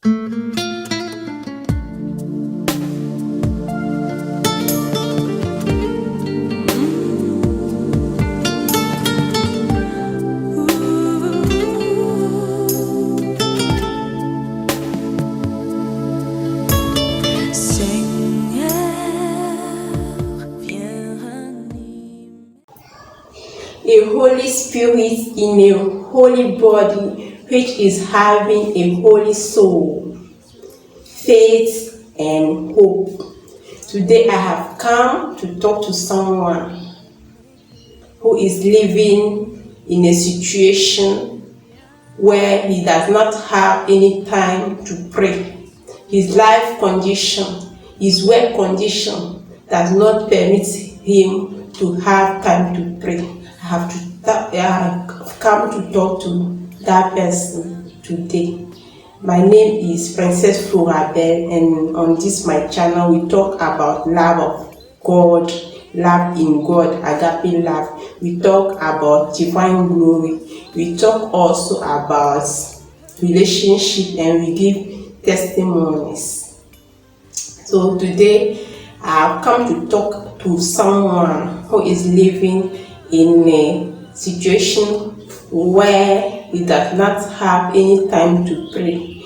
A holy spirit in a holy body, which is having a holy soul, faith and hope. Today I have come to talk to someone who is living in a situation where he does not have any time to pray. His life condition, his work condition does not permit him to have time to pray. I have come to talk to that person today. My name is Princess Florabel, and on this my channel we talk about love of God, love in God, agape love. We talk about divine glory. We talk also about relationship, and we give testimonies. So today I have come to talk to someone who is living in a situation where he does not have any time to pray.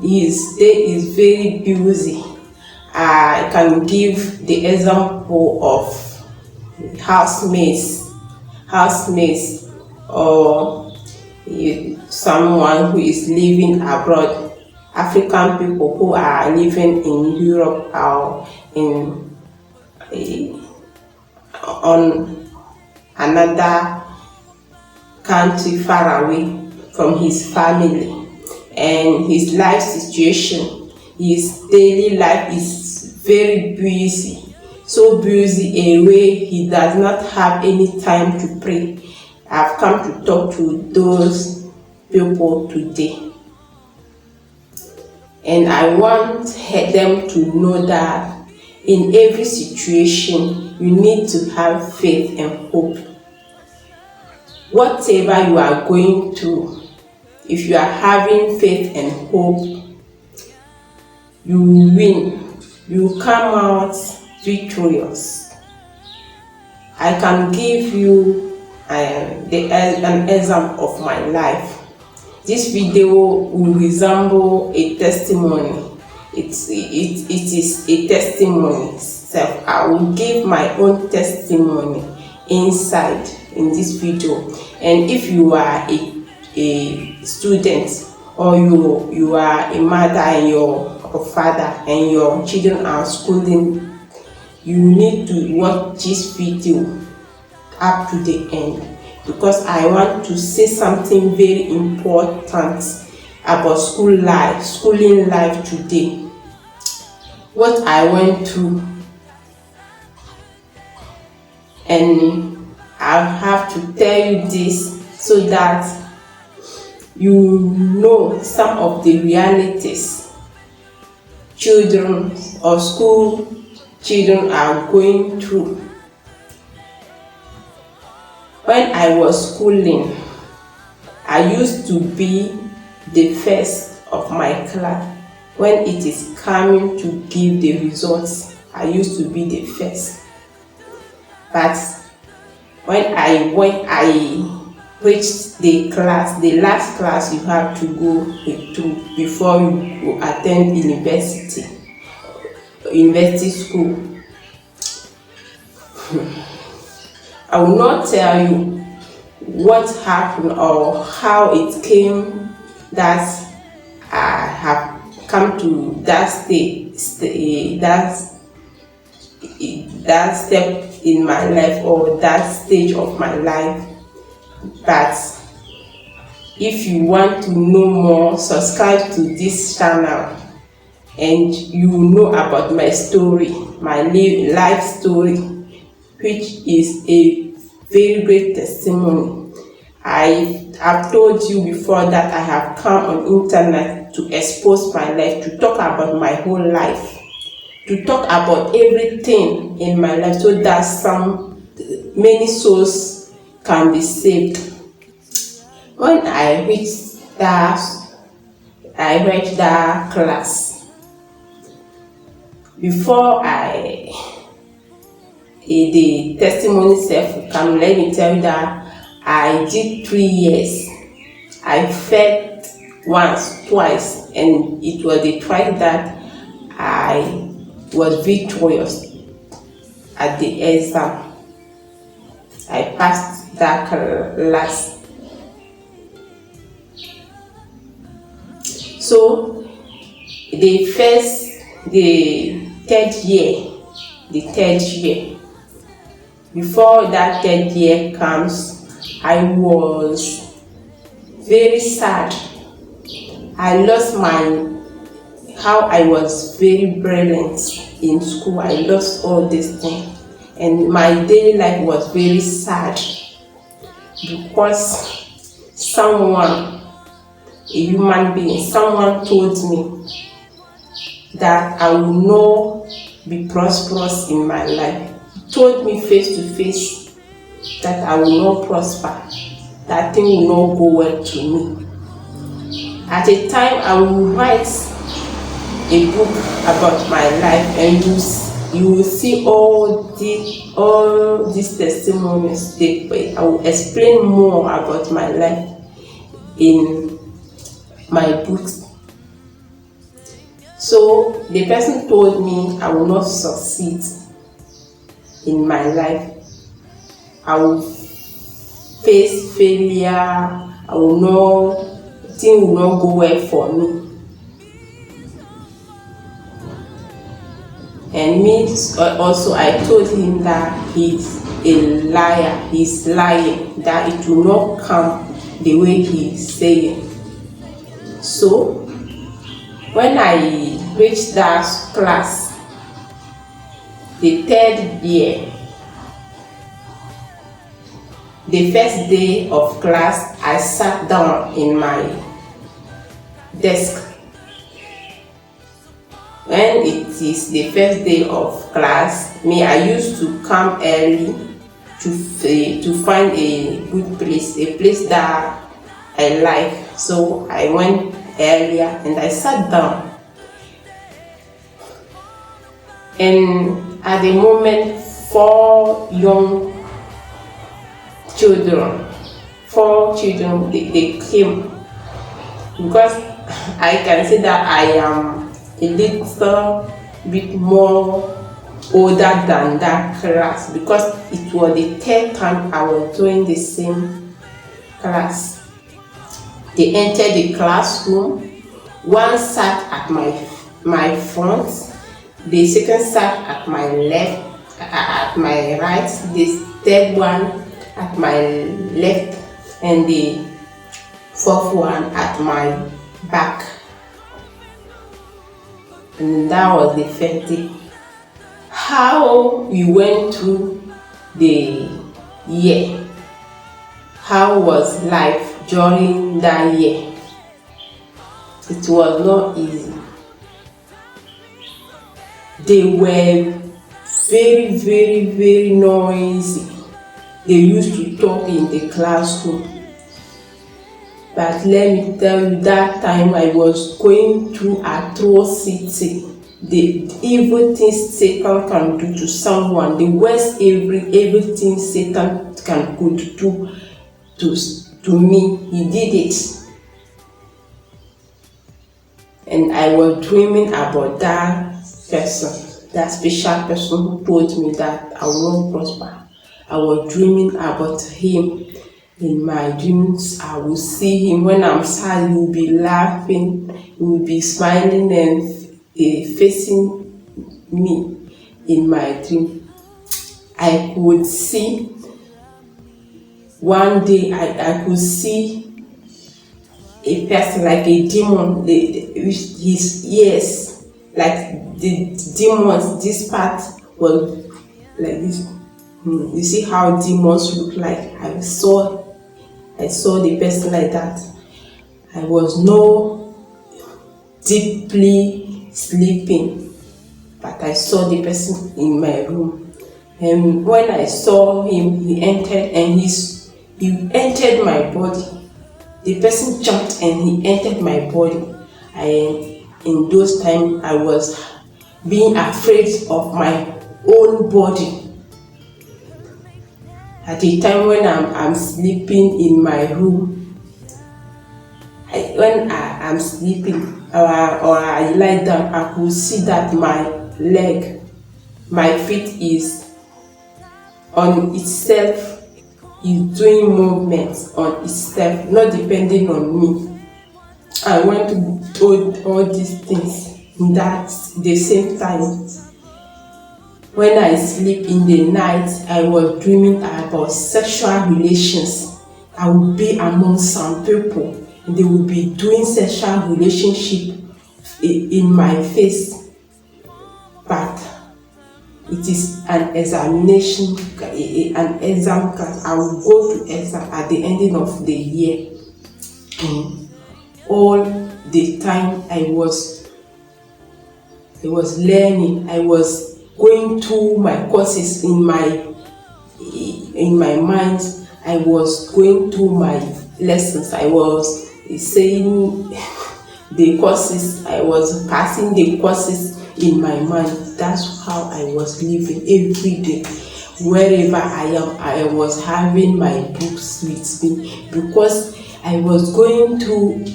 His day is very busy. I can give the example of housemates, or someone who is living abroad, African people who are living in Europe or on another country far away from his family, and his life situation, his daily life is very busy, so busy a way he does not have any time to pray. I've come to talk to those people today, and I want them to know that in every situation you need to have faith and hope. Whatever you are going through, if you are having faith and hope, you win. You come out victorious. I can give you an example of my life. This video will resemble a testimony. It is a testimony. So I will give my own testimony inside in this video. And if you are a student, or you are a mother and your father and your children are schooling, you need to watch this video up to the end, because I want to say something very important about schooling life today. What I went through, and I have to tell you this so that you know some of the realities children or school children are going through. When I was schooling, I used to be the first of my class. When it is coming to give the results, I used to be the first. But when I reached the last class you have to go to before you attend university school, I will not tell you what happened or how it came that I have come to that step in my life, or that stage of my life. But if you want to know more, subscribe to this channel, and you will know about my story, my life story, which is a very great testimony. I have told you before that I have come on internet to expose my life, to talk about my whole life, to talk about everything in my life, so that many souls can be saved. When I reached that I read that class. Before the testimony self will come, let me tell you that I did 3 years. I failed once, twice, and it was the twice that I was victorious at the exam. I passed that class. So the third year, before that third year comes, I was very sad. I lost how I was very brilliant in school. I lost all these things, and my daily life was very sad because someone, a human being, someone told me that I will not be prosperous in my life. He told me face to face that I will not prosper, that thing will not go well to me. At a time, I will write a book about my life, and you will see all these testimonies. I will explain more about my life in my books. So the person told me I will not succeed in my life. I will face failure. Things will not go well for me. And me also, I told him that he's a liar. He's lying, that it will not come the way he's saying. So when I reached that class, the third year, the first day of class, I sat down in my desk. When it is the first day of class, I used to come early to find a good place, a place that I like. So I went earlier and I sat down. And at the moment, 4 children, they came, because I can say that I am a little bit more older than that class, because it was the third time I was doing the same class. They entered the classroom. One sat at my front, the second sat at my left, at my right, the third one at my left, and the fourth one at my back. And that was the first day. How we went through the year, how was life during that year? It was not easy. They were very, very, very noisy. They used to talk in the classroom. But let me tell you, that time I was going through atrocity. The evil things Satan can do to someone, the worst everything Satan could do to me, he did it. And I was dreaming about that person, that special person who told me that I will not prosper. I was dreaming about him. In my dreams, I will see him. When I'm sad, he will be laughing, he will be smiling and facing me in my dream. I could see, one day I could see a person like a demon, with his ears, like the demons, this part was like this. You see how demons look like? I saw the person like that. I was not deeply sleeping, but I saw the person in my room. And when I saw him, he entered, and he entered my body. The person jumped and he entered my body. In those times, I was being afraid of my own body. At the time when I'm sleeping in my room, when I'm sleeping or I lie down, I could see that my feet is on itself, is doing movements on itself, not depending on me. I went to all these things that the same time. When I sleep in the night, I was dreaming about sexual relations. I would be among some people, and they would be doing sexual relationship in my face. But it is an examination, an exam class. I will go to exam at the ending of the year. And all the time I was learning, I was going through my courses in my mind. I was going through my lessons. I was saying the courses. I was passing the courses in my mind. That's how I was living every day. Wherever I am, I was having my books with me, because I was going through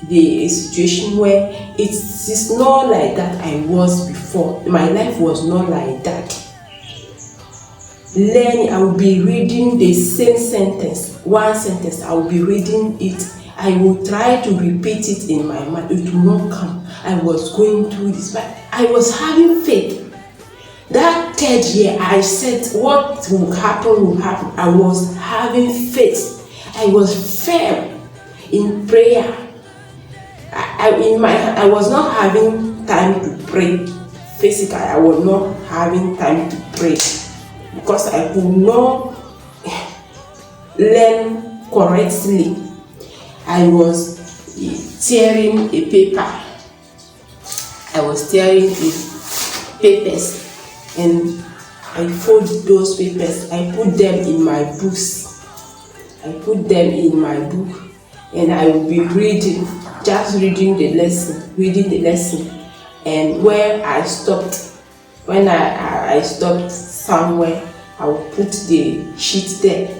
the situation where it is not like that I was before. My life was not like that. Learning, I will be reading the same sentence, one sentence, I will be reading it. I will try to repeat it in my mind. It will not come. I was going through this, but I was having faith. That third year, I said, what will happen will happen. I was having faith. I was firm in prayer. I was not having time to pray. Physically, I was not having time to pray because I could not learn correctly. I was tearing a paper. I was tearing papers, and I fold those papers. I put them in my books. I put them in my book, and I will be reading. Just reading the lesson, and where I stopped, when I stopped somewhere, I will put the sheet there.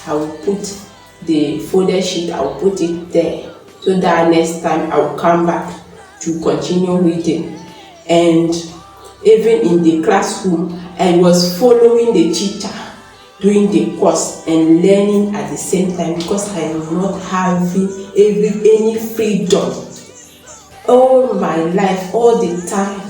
I will put the folded sheet, I will put it there, so that next time I will come back to continue reading. And even in the classroom, I was following the teacher, doing the course and learning at the same time, because I was not having any freedom. All my life, all the time,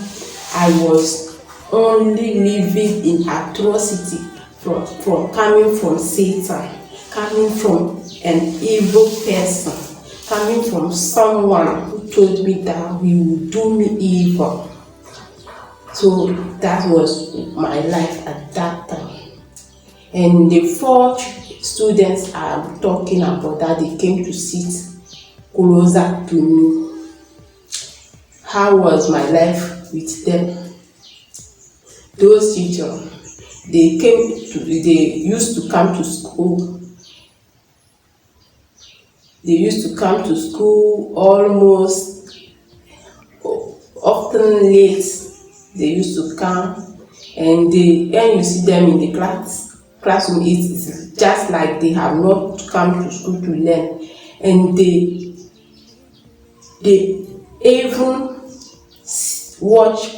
I was only living in atrocity from coming from Satan, coming from an evil person, coming from someone who told me that he would do me evil. So that was my life at that time. And the 4 students I'm talking about, that they came to sit closer to me. How was my life with them? Those teachers, they used to come to school. They used to come to school almost often late. They used to come, and when you see them in the classroom, it's just like they have not come to school to learn. And they even watch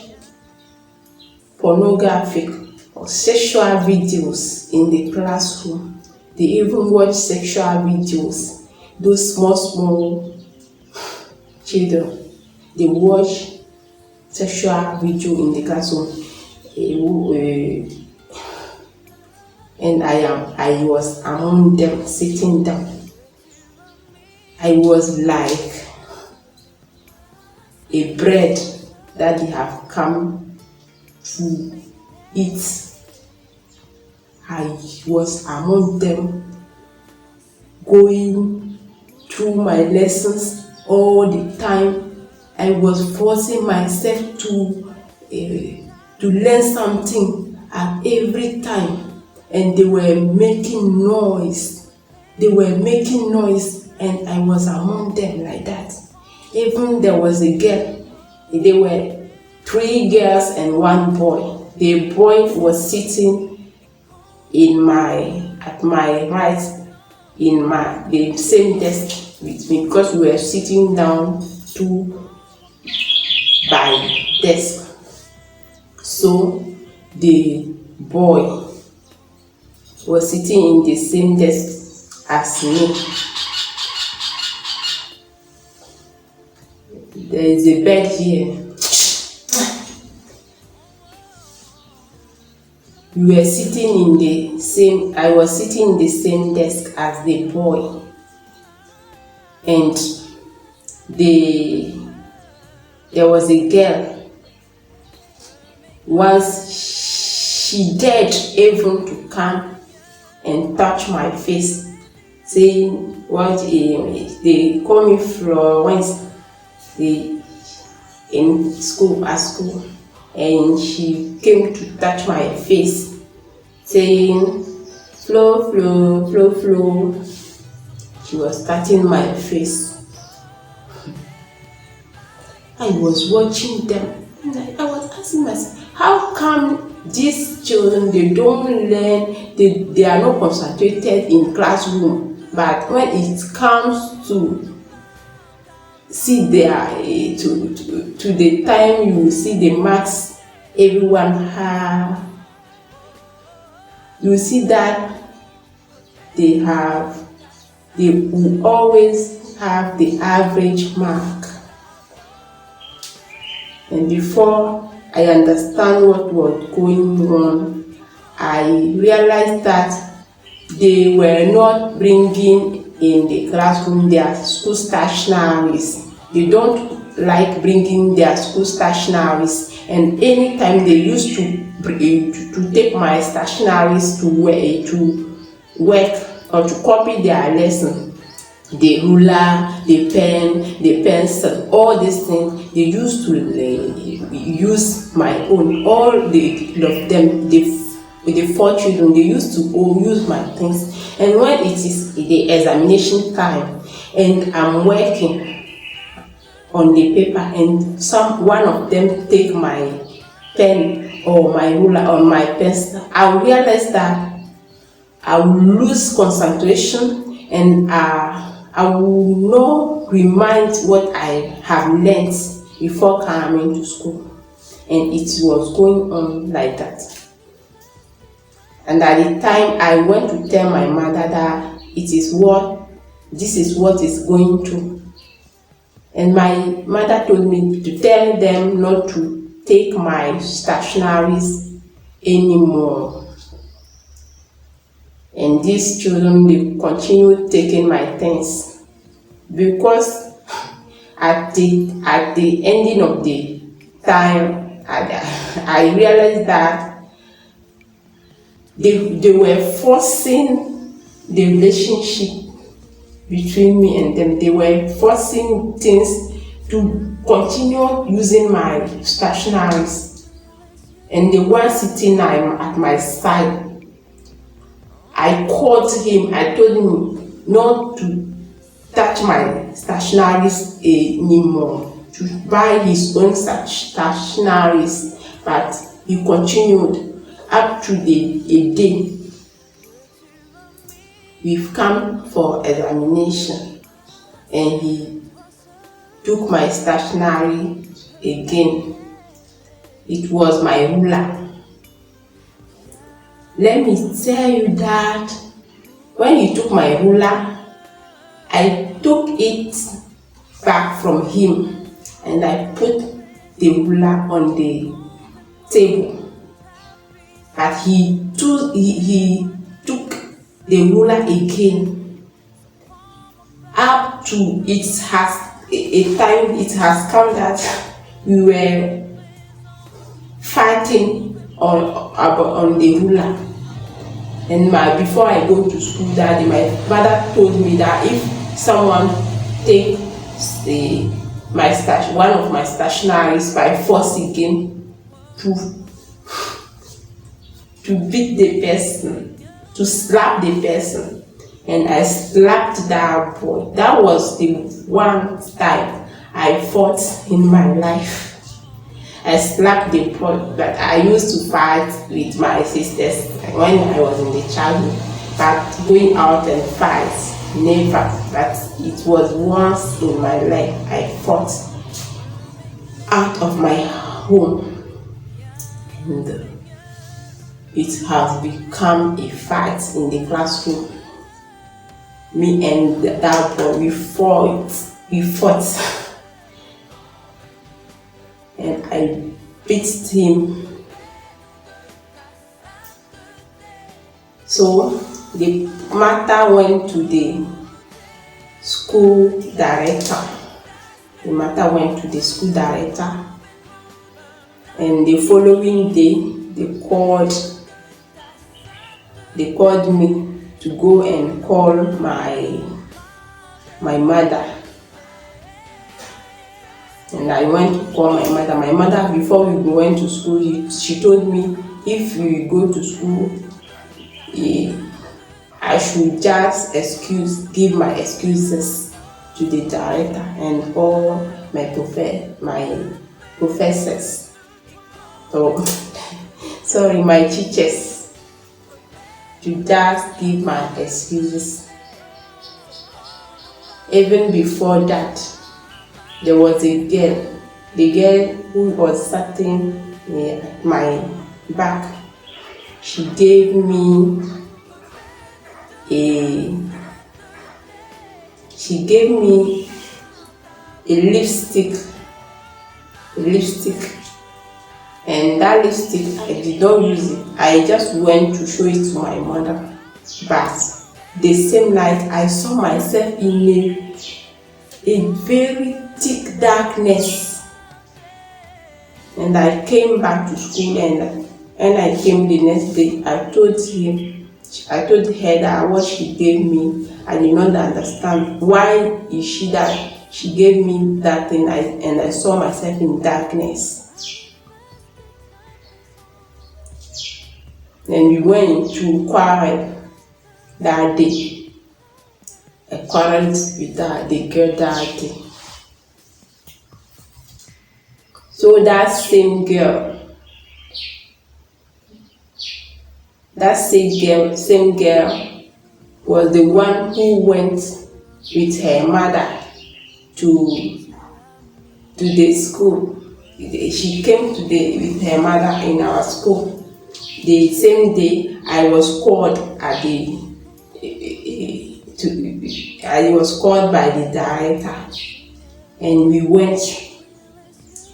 pornographic or sexual videos in the classroom. They even watch sexual videos. Those small children, they watch sexual video in the classroom. And I was among them, sitting down. I was like a bread that they have come to eat. I was among them, going through my lessons all the time. I was forcing myself to learn something at every time, and they were making noise. And I was among them like that. Even there was a girl. There were 3 girls and 1 boy. The boy was sitting at my right in the same desk with me, because we were sitting down 2 by desk. So the boy was sitting in the same desk as me. There is a bed here. We were sitting in the same, I was sitting in the same desk as the boy. And there was a girl. Once she dared even to come and touch my face, saying what they call me Florence in school, at school, and she came to touch my face, saying Flo, Flo, Flo, Flo. She was touching my face. I was watching them, and I was asking myself, how come these children, they don't learn, they are not concentrated in classroom, but when it comes to see to the time you see the marks everyone have, you see that they will always have the average mark. And before I understand what was going on, I realized that they were not bringing in the classroom their school stationaries. They don't like bringing their school stationaries, and anytime they used to take my stationaries to work or to copy their lesson, the ruler, the pen, the pencil, all these things, they used to use my own. All of them, the 4 children, they used to use my things. And when it is the examination time and I'm working on the paper and one of them take my pen or my ruler or my pencil, I realize that I will lose concentration, and I will not remind what I have learned before coming to school. And it was going on like that. And at the time I went to tell my mother that this is what is going to. And my mother told me to tell them not to take my stationaries anymore. And these children, they continued taking my things, because at the ending of the time, I realized that they were forcing the relationship between me and them. They were forcing things to continue using my stationaries. And the one sitting at my side, I called him, I told him not to touch my stationaries anymore, to buy his own stationaries, but he continued up to a day. We've come for examination, and he took my stationery again. It was my ruler. Let me tell you that when he took my ruler, I took it back from him and I put the ruler on the table. But he took the ruler again. Up to a time it has come that we were fighting on the ruler. And before I go to school that day, my mother told me that if someone takes one of my stationaries by force again, to beat the person, to slap the person. And I slapped that boy. That was the one time I fought in my life. I slapped the pot, but I used to fight with my sisters when I was in the childhood. But going out and fight, never. But it was once in my life I fought out of my home. And it has become a fight in the classroom. Me and that boy, we fought. And I beat him. So the matter went to the school director. And the following day, they called me to go and call my mother. And I went to call my mother. My mother, before we went to school, she told me if we go to school, I should just give my excuses to the director and all my professors. So, sorry, my teachers, to just give my excuses. Even before that, there was a girl, the girl who was sitting near my back. She gave me a lipstick, and that lipstick I did not use it. I just went to show it to my mother. But the same night I saw myself in a very thick darkness, and I came back to school, and I came the next day. I told her that what she gave me, I did not understand. Why is she that she gave me that thing, and I saw myself in darkness. And we went to quarrel that day. I quarreled with the girl that day. So that same girl was the one who went with her mother to the school. She came with her mother in our school. The same day I was called by the director, and we went,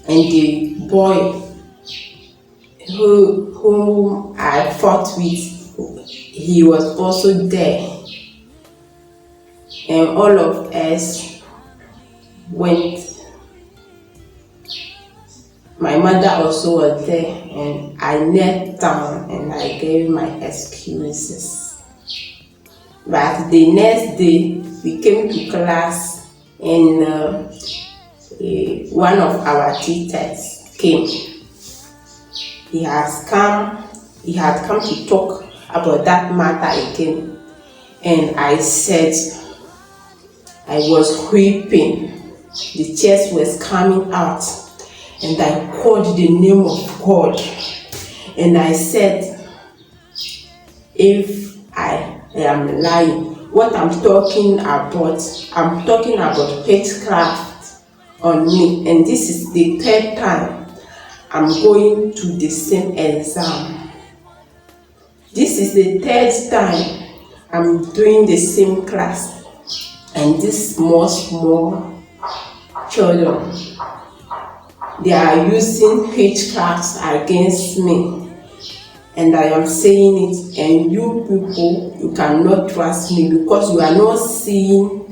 and the boy whom I fought with, he was also there, and all of us went. My mother also was there, and I knelt down and I gave my excuses. But the next day we came to class, and one of our teachers came. He had come to talk about that matter again, and I said I was weeping. The tears was coming out, and I called the name of God, and I said, if I am lying, what I'm talking about witchcraft on me, and this is the third time I'm going to the same exam. This is the third time I'm doing the same class, and these small children, they are using witchcraft against me. And I am saying it, and you people, you cannot trust me because you are not seeing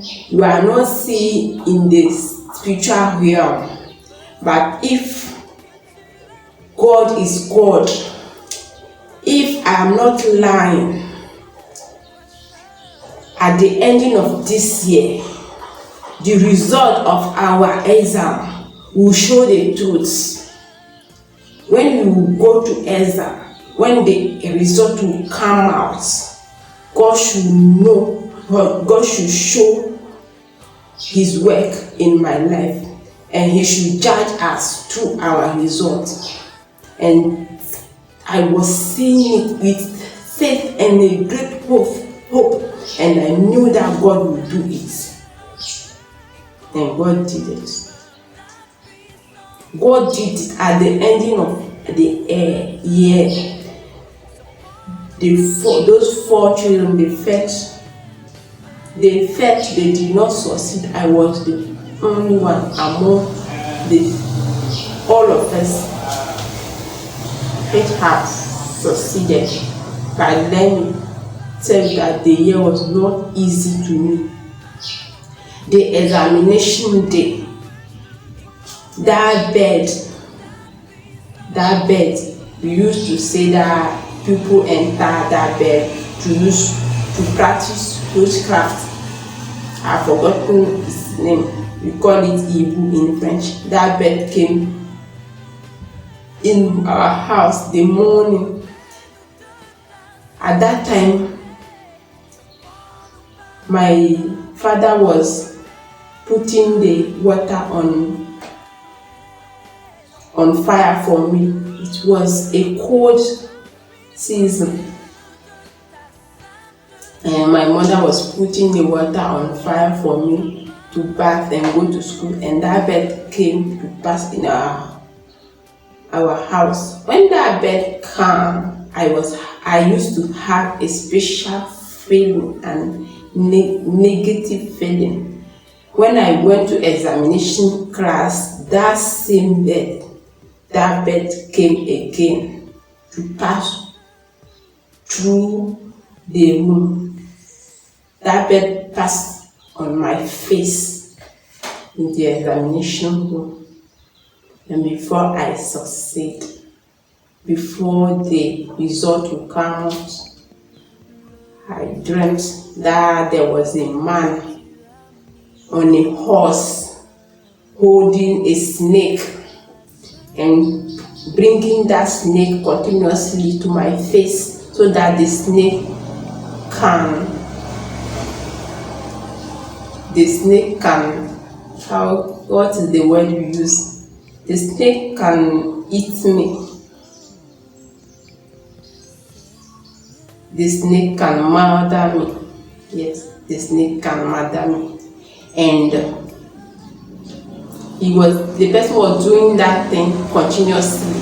in the spiritual realm. But if God is God, if I am not lying, at the ending of this year, the result of our exam will show the truth. When you go to exam, when the result will come out, God should know, God should show His work in my life. and he should judge us through our results. And I was seeing it with faith and a great hope, and I knew that God would do it. And God did it. God did it at the ending of the year. Those 4 children, they felt they did not succeed. I was the only one among all of us which have succeeded. But let me tell you that the year was not easy to me. The examination day, that bed, we used to say that people enter that bed to practice witchcraft. I've forgotten its name. We call it Ibu in French. That bed came in our house the morning. At that time, my father was putting the water on fire for me. It was a cold season, and my mother was putting the water on fire for me to bath and go to school, and that bed came to pass in our house. When that bed came, I used to have a special feeling and negative feeling. When I went to examination class, that same bed, that bed came again to pass through the room. That bed passed on my face in the examination room. And before I succeed, before the result will come out, I dreamt that there was a man on a horse holding a snake and bringing that snake continuously to my face so that the snake can what is the word you use? The snake can eat me. The snake can murder me. Yes, the snake can murder me. And the person was doing that thing continuously.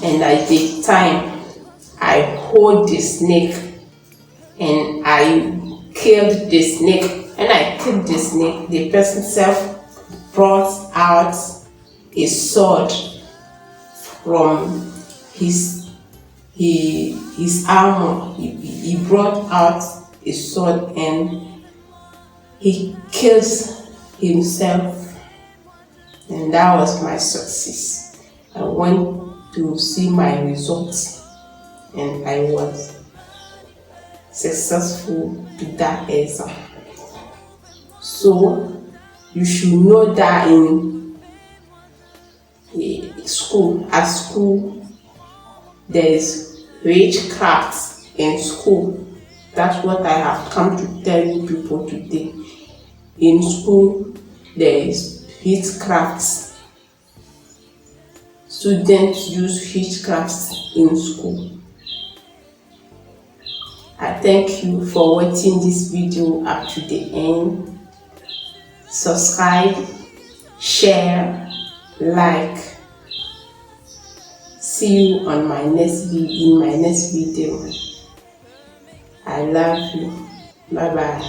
And at the time, I hold the snake and I killed the snake. When I killed the snake, the person self brought out a sword from his armor. He brought out a sword and he kills himself, and that was my success. I went to see my results and I was successful to that exam. So you should know that in at school there is witchcraft in school. That's what I have come to tell you people today. In school there is witchcraft. Students use witchcraft in school. I thank you for watching this video up to the end. Subscribe, share, like. See you on my next video. I love you. Bye bye.